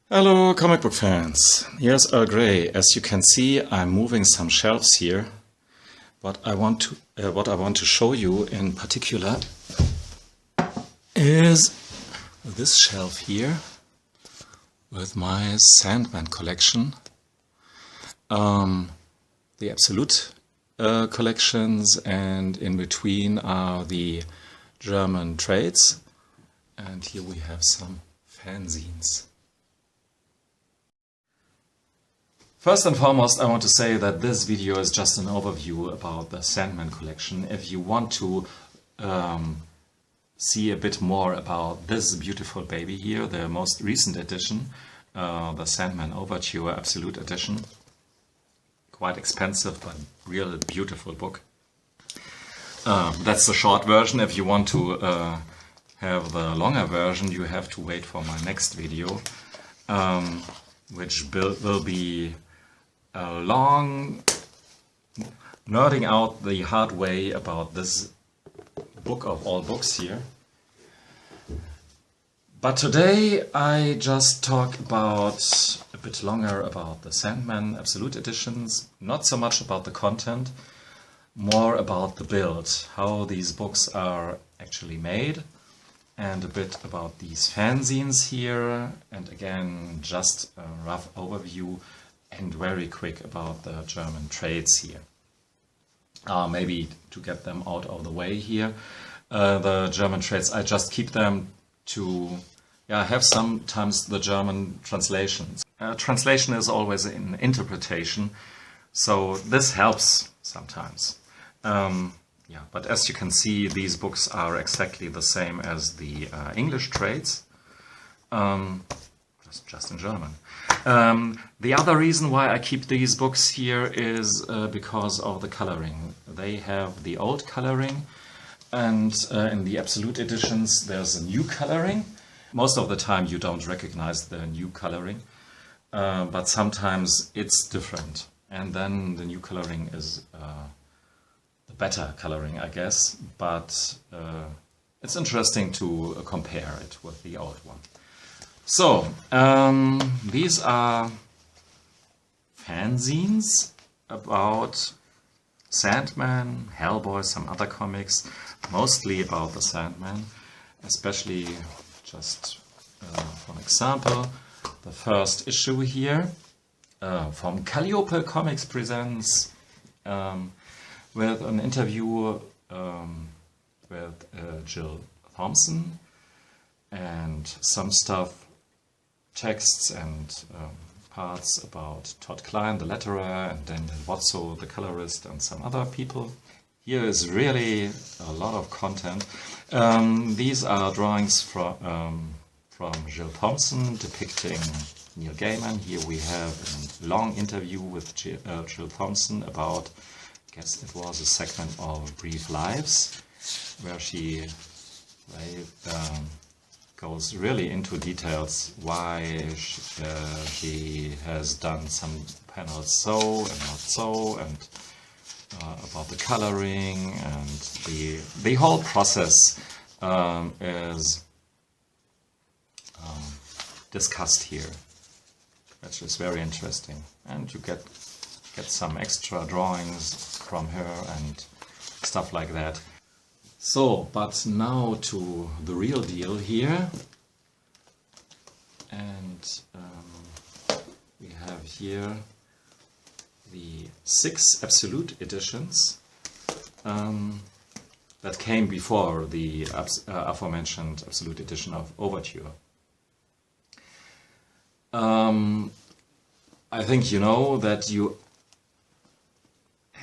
Hello comic book fans, here's Earl Grey. As you can see, I'm moving some shelves here. What I want to show you in particular is this shelf here with my Sandman collection. The Absolute collections, and in between are the German trades. And here we have some fanzines. First and foremost, I want to say that this video is just an overview about the Sandman collection. If you want to see a bit more about this beautiful baby here, the most recent edition, the Sandman Overture Absolute Edition, quite expensive but really beautiful book. That's the short version. If you want to have the longer version, you have to wait for my next video, which will be a long nerding out the hard way about this book of all books here. But today I just talk about a bit longer about the Sandman Absolute Editions, not so much about the content, more about the build, how these books are actually made, and a bit about these fanzines here, and again just a rough overview and very quick about the German trades here. Maybe to get them out of the way here. The German trades, I just keep them to have sometimes the German translations. Translation is always an interpretation, so this helps sometimes. But as you can see, these books are exactly the same as the English trades, just in German. The other reason why I keep these books here is because of the coloring. They have the old coloring, and in the Absolute editions there's a new coloring. Most of the time you don't recognize the new coloring, but sometimes it's different. And then the new coloring is the better coloring, I guess, but it's interesting to compare it with the old one. So, these are fanzines about Sandman, Hellboy, some other comics, mostly about the Sandman, especially just for an example, the first issue here from Calliope Comics presents with an interview with Jill Thompson and some stuff, texts and parts about Todd Klein, the letterer, and Daniel Wotso, the colorist, and some other people. Here is really a lot of content. These are drawings from Jill Thompson depicting Neil Gaiman. Here we have a long interview with Jill Thompson about, I guess it was a segment of Brief Lives, where she goes really into details why she has done some panels so and not so, and about the coloring, and the whole process is discussed here, which is very interesting. And you get some extra drawings from her and stuff like that. So, but now to the real deal here, and we have here the 6 Absolute editions that came before the aforementioned Absolute edition of Overture. I think you know that you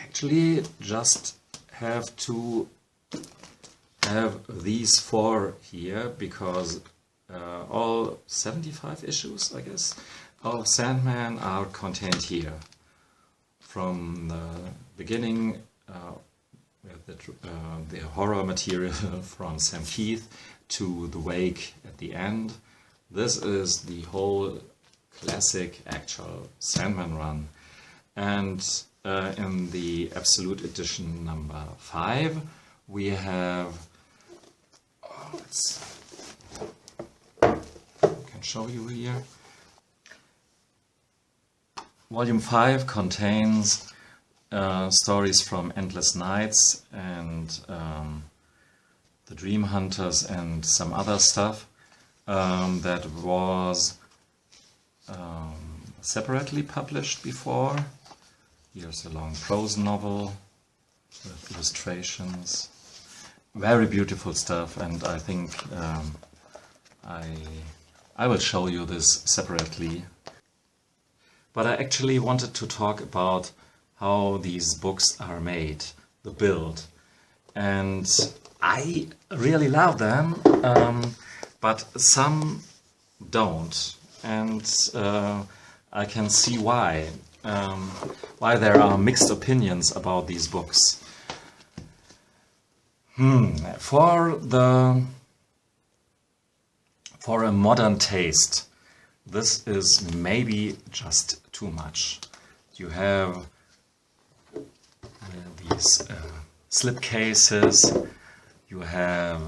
actually just have to have these 4 here, because all 75 issues, I guess, of Sandman are contained here. From the beginning with the horror material from Sam Keith to the wake at the end. This is the whole classic actual Sandman run. And in the Absolute edition number 5 we have, I can show you here, Volume 5 contains stories from Endless Nights and The Dream Hunters and some other stuff that was separately published before. Here's a long prose novel with illustrations. Very beautiful stuff, and I think I will show you this separately. But I actually wanted to talk about how these books are made, the build. And I really love them, but some don't. And I can see why there are mixed opinions about these books. For a modern taste, this is maybe just too much. You have these slipcases, you have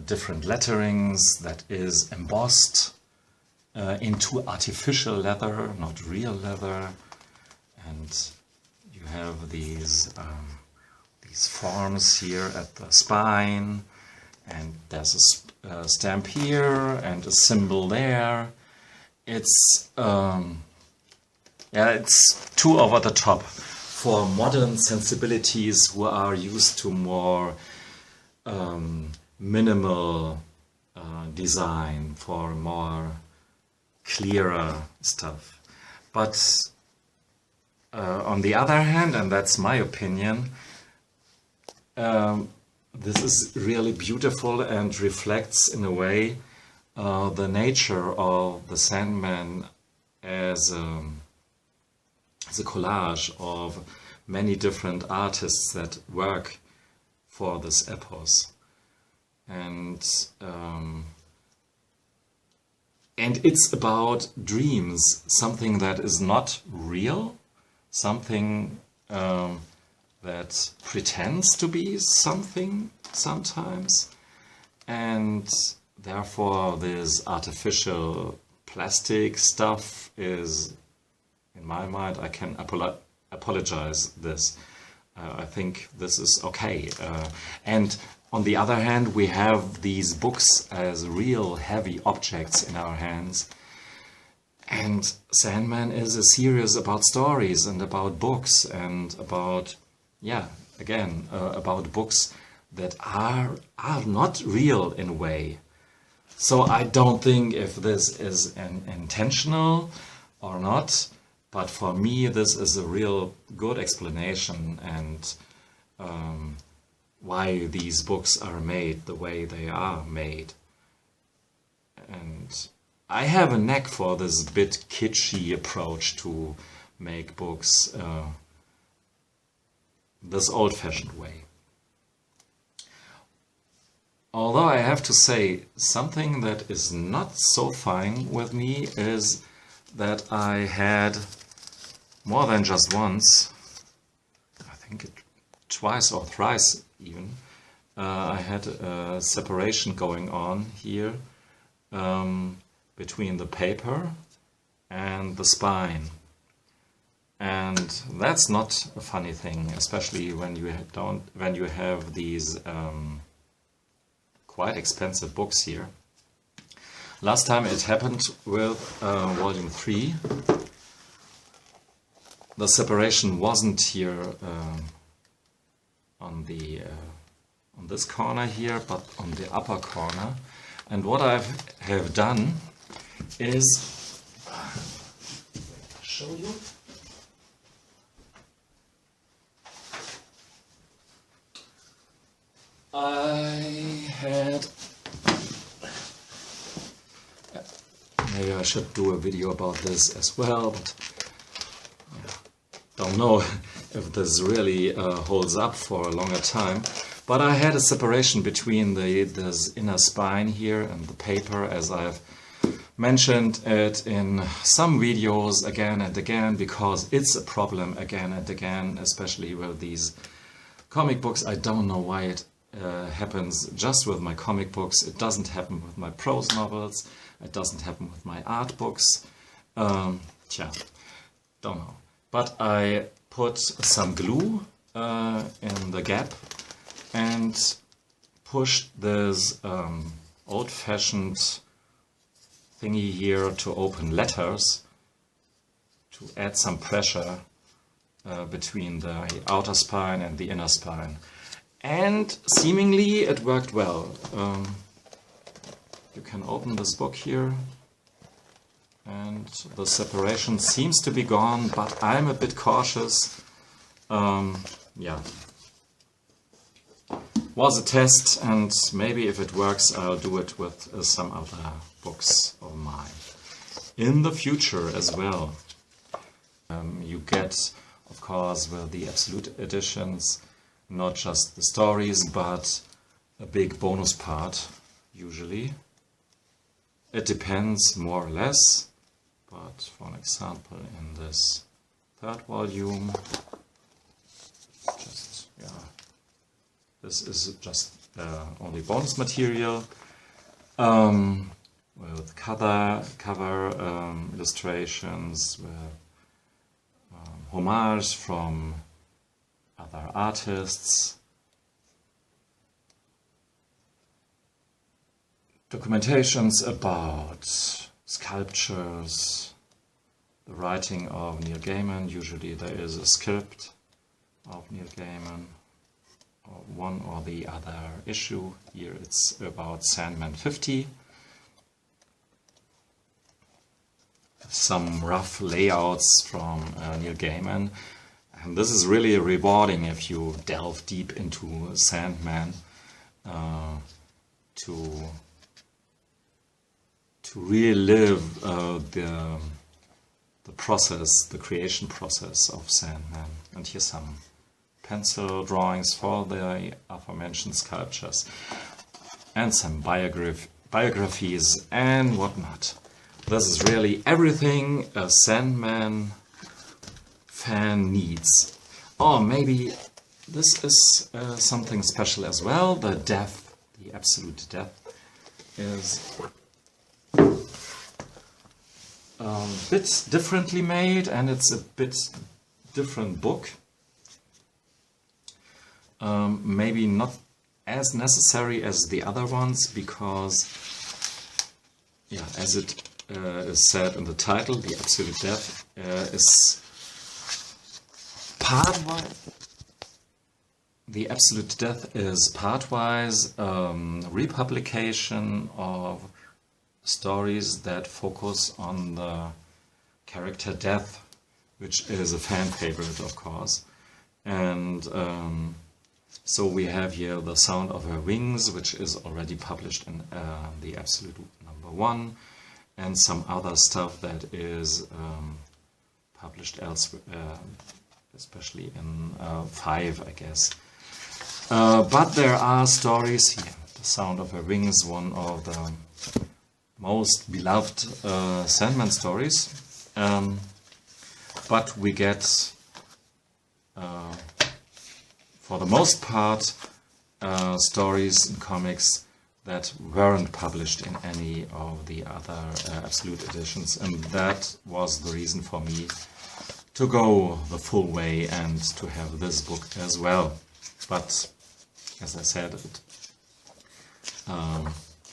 different letterings that is embossed into artificial leather, not real leather, and you have these forms here at the spine, and there's a stamp here and a symbol there. It's it's too over the top for modern sensibilities who are used to more minimal design, for more clearer stuff. But on the other hand, and that's my opinion, this is really beautiful and reflects in a way the nature of the Sandman as a collage of many different artists that work for this epos. And it's about dreams, something that is not real, something that pretends to be something sometimes, and therefore this artificial plastic stuff is, in my mind, I can apologize this. I think this is okay. And on the other hand, we have these books as real heavy objects in our hands. And Sandman is a series about stories and about books and about, about books that are not real in a way. So I don't think if this is intentional or not, but for me this is a real good explanation and why these books are made the way they are made. And I have a knack for this bit kitschy approach to make books this old-fashioned way. Although I have to say, something that is not so fine with me is that I had more than just once, I think twice or thrice even, I had a separation going on here between the paper and the spine. And that's not a funny thing, especially when you have these quite expensive books here. Last time it happened with volume 3. The separation wasn't here on this corner here, but on the upper corner. And what I have done is, show you. Maybe I should do a video about this as well, but don't know if this really holds up for a longer time. But I had a separation between this inner spine here and the paper, as I've mentioned it in some videos again and again, because it's a problem again and again, especially with these comic books. I don't know why it happens just with my comic books. It doesn't happen with my prose novels. It doesn't happen with my art books. don't know. But I put some glue in the gap and pushed this old-fashioned thingy here to open letters to add some pressure between the outer spine and the inner spine. And seemingly it worked well. You can open this book here and the separation seems to be gone, but I'm a bit cautious. Yeah. Was a test, and maybe if it works I'll do it with some other books of mine in the future as well. You get, of course, with the Absolute editions, not just the stories, but a big bonus part, usually. It depends more or less, but for an example, in this third volume, just, yeah, this is just only bonus material, with cover illustrations, with homage from other artists, documentations about sculptures, the writing of Neil Gaiman. Usually there is a script of Neil Gaiman, or one or the other issue. Here it's about Sandman 50. Some rough layouts from Neil Gaiman. And this is really rewarding if you delve deep into Sandman to relive the process, the creation process of Sandman. And here's some pencil drawings for the aforementioned sculptures and some biographies and whatnot. This is really everything a Sandman fan needs. Or maybe this is something special as well. The death, the absolute death, is a bit differently made, and it's a bit different book. Maybe not as necessary as the other ones, because, yeah, as it is said in the title, the absolute death is partwise. The absolute death is partwise republication of stories that focus on the character death, which is a fan favorite, of course. And so we have here The Sound of Her Wings, which is already published in the Absolute #1, and some other stuff that is published elsewhere, especially in 5, I guess. But there are stories here. The Sound of Her Wings, one of the most beloved Sandman stories. But we get, for the most part, stories and comics that weren't published in any of the other Absolute editions, and that was the reason for me to go the full way and to have this book as well. But as I said,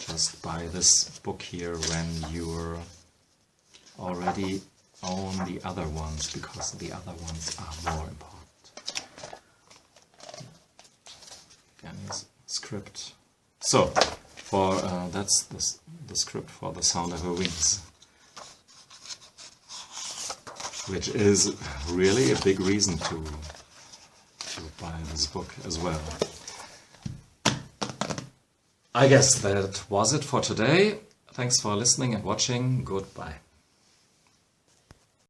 just buy this book here when you already own the other ones, because the other ones are more important. Again, here's script. So, for that's the script for The Sound of Her Wings, which is really a big reason to buy this book as well. I guess that was it for today. Thanks for listening and watching. Goodbye.